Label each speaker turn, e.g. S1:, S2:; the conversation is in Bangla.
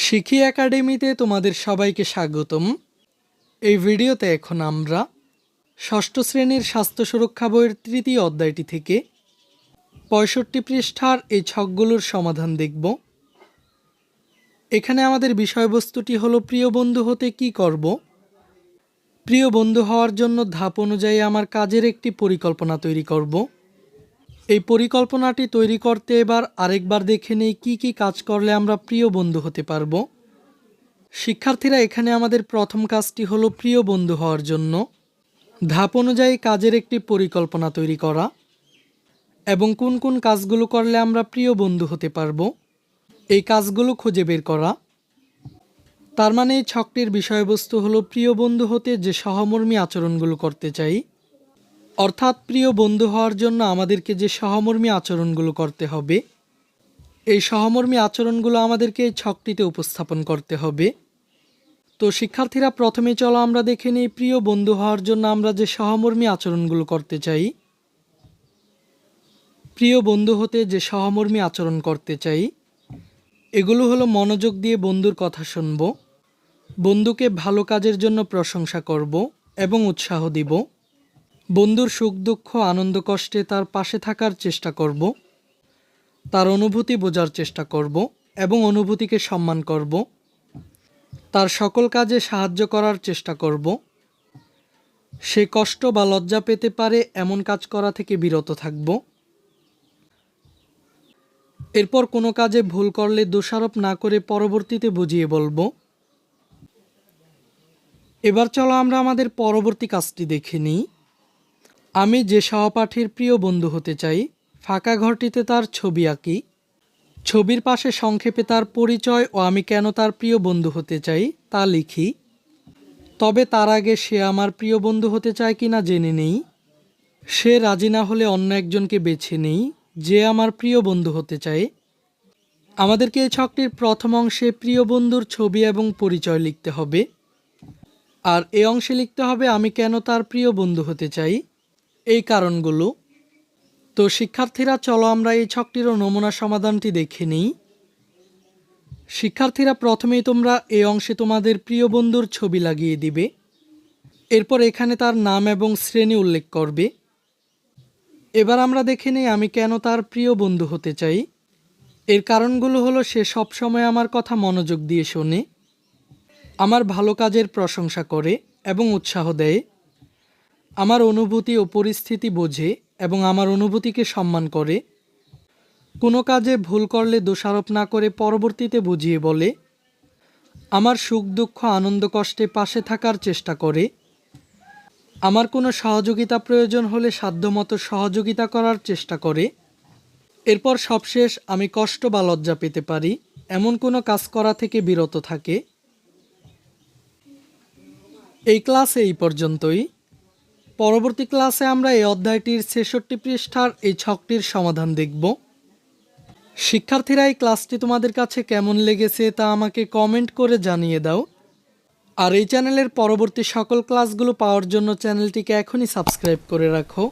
S1: শিখি একাডেমিতে তোমাদের সবাইকে স্বাগতম। এই ভিডিওতে এখন আমরা ষষ্ঠ শ্রেণীর স্বাস্থ্য সুরক্ষা বইয়ের তৃতীয় অধ্যায়টি থেকে ৬৫ পৃষ্ঠার এই ছকগুলোর সমাধান দেখব। এখানে আমাদের বিষয়বস্তুটি হলো প্রিয় বন্ধু হতে কি করব। প্রিয় বন্ধু হওয়ার জন্য ধাপ অনুযায়ী আমার কাজের একটি পরিকল্পনা তৈরি করব। এই পরিকল্পনাটি তৈরি করতে এবার আরেকবার দেখে নেই কি কি কাজ করলে আমরা প্রিয় বন্ধু হতে পারবো। শিক্ষার্থীরা, এখানে আমাদের প্রথম কাজটি হলো প্রিয় বন্ধু হওয়ার জন্য ধাপ অনুযায়ী কাজের একটি পরিকল্পনা তৈরি করা এবং কোন কোন কাজগুলো করলে আমরা প্রিয় বন্ধু হতে পারবো এই কাজগুলো খুঁজে বের করা। তার মানে এই ছকটির বিষয়বস্তু হলো প্রিয় বন্ধু হতে যে সহমর্মী আচরণগুলো করতে চাই, অর্থাৎ প্রিয় বন্ধু হওয়ার জন্য আমাদেরকে যে সহমর্মী আচরণগুলো করতে হবে, এই সহমর্মী আচরণগুলো আমাদেরকে এই ছকটিতে উপস্থাপন করতে হবে। তো শিক্ষার্থীরা, প্রথমে চলো আমরা দেখে নিই প্রিয় বন্ধু হওয়ার জন্য আমরা যে সহমর্মী আচরণগুলো করতে চাই। প্রিয় বন্ধু হতে যে সহমর্মী আচরণ করতে চাই এগুলো হলো মনোযোগ দিয়ে বন্ধুর কথা শুনব, বন্ধুকে ভালো কাজের জন্য প্রশংসা করব এবং উৎসাহ দিব, বন্ধুর সুখ দুঃখ আনন্দ কষ্টে তার পাশে থাকার চেষ্টা করব, তার অনুভূতি বোঝার চেষ্টা করব এবং অনুভূতিকে সম্মান করব, তার সকল কাজে সাহায্য করার চেষ্টা করব, সে কষ্ট বা লজ্জা পেতে পারে এমন কাজ করা থেকে বিরত থাকব। এরপর কোনো কাজে ভুল করলে দোষারোপ না করে পরবর্তীতে বুঝিয়ে বলবো। এবার চলো আমরা আমাদের পরবর্তী কাজটি দেখে নিই। আমি যে সহপাঠীর প্রিয় বন্ধু হতে চাই, ফাঁকা ঘরটিতে তার ছবি আঁকি। ছবির পাশে সংক্ষেপে তার পরিচয় ও আমি কেন তার প্রিয় বন্ধু হতে চাই তা লিখি। তবে তার আগে সে আমার প্রিয় বন্ধু হতে চায় কিনা জেনে নেই। সে রাজি না হলে অন্য একজনকে বেছে নেই যে আমার প্রিয় বন্ধু হতে চায়। আমাদেরকে এই ছকটির প্রথম অংশে প্রিয় বন্ধুর ছবি এবং পরিচয় লিখতে হবে, আর এই অংশে লিখতে হবে আমি কেন তার প্রিয় বন্ধু হতে চাই এই কারণগুলো। তো শিক্ষার্থীরা, চলো আমরা এই ছকটিরও নমুনা সমাধানটি দেখে নিই। শিক্ষার্থীরা, প্রথমেই তোমরা এই অংশে তোমাদের প্রিয় বন্ধুর ছবি লাগিয়ে দিবে। এরপর এখানে তার নাম এবং শ্রেণী উল্লেখ করবে। এবার আমরা দেখে নিই আমি কেন তার প্রিয় বন্ধু হতে চাই। এর কারণগুলো হলো সে সবসময় আমার কথা মনোযোগ দিয়ে শোনে, আমার ভালো কাজের প্রশংসা করে এবং উৎসাহ দেয়, আমার অনুভূতি ও পরিস্থিতি বোঝে এবং আমার অনুভূতিকে সম্মান করে, কোনো কাজে ভুল করলে দোষারোপ না করে পরবর্তীতে বুঝিয়ে বলে, আমার সুখ দুঃখ আনন্দ কষ্টে পাশে থাকার চেষ্টা করে, আমার কোনো সহযোগিতা প্রয়োজন হলে সাধ্যমতো সহযোগিতা করার চেষ্টা করে। এরপর সবশেষ আমি কষ্ট বা লজ্জা পেতে পারি এমন কোনো কাজ করা থেকে বিরত থাকে। এই ক্লাসে এই পর্যন্তই। পরবর্তী ক্লাসে আমরা এই অধ্যায়টির ৬৬ পৃষ্ঠার এই ছকটির সমাধান দেখব। শিক্ষার্থীরা, এই ক্লাসটি তোমাদের কাছে কেমন লেগেছে তা আমাকে কমেন্ট করে জানিয়ে দাও। আর এই চ্যানেলের পরবর্তী সকল ক্লাসগুলো পাওয়ার জন্য চ্যানেলটিকে এখনই সাবস্ক্রাইব করে রাখো।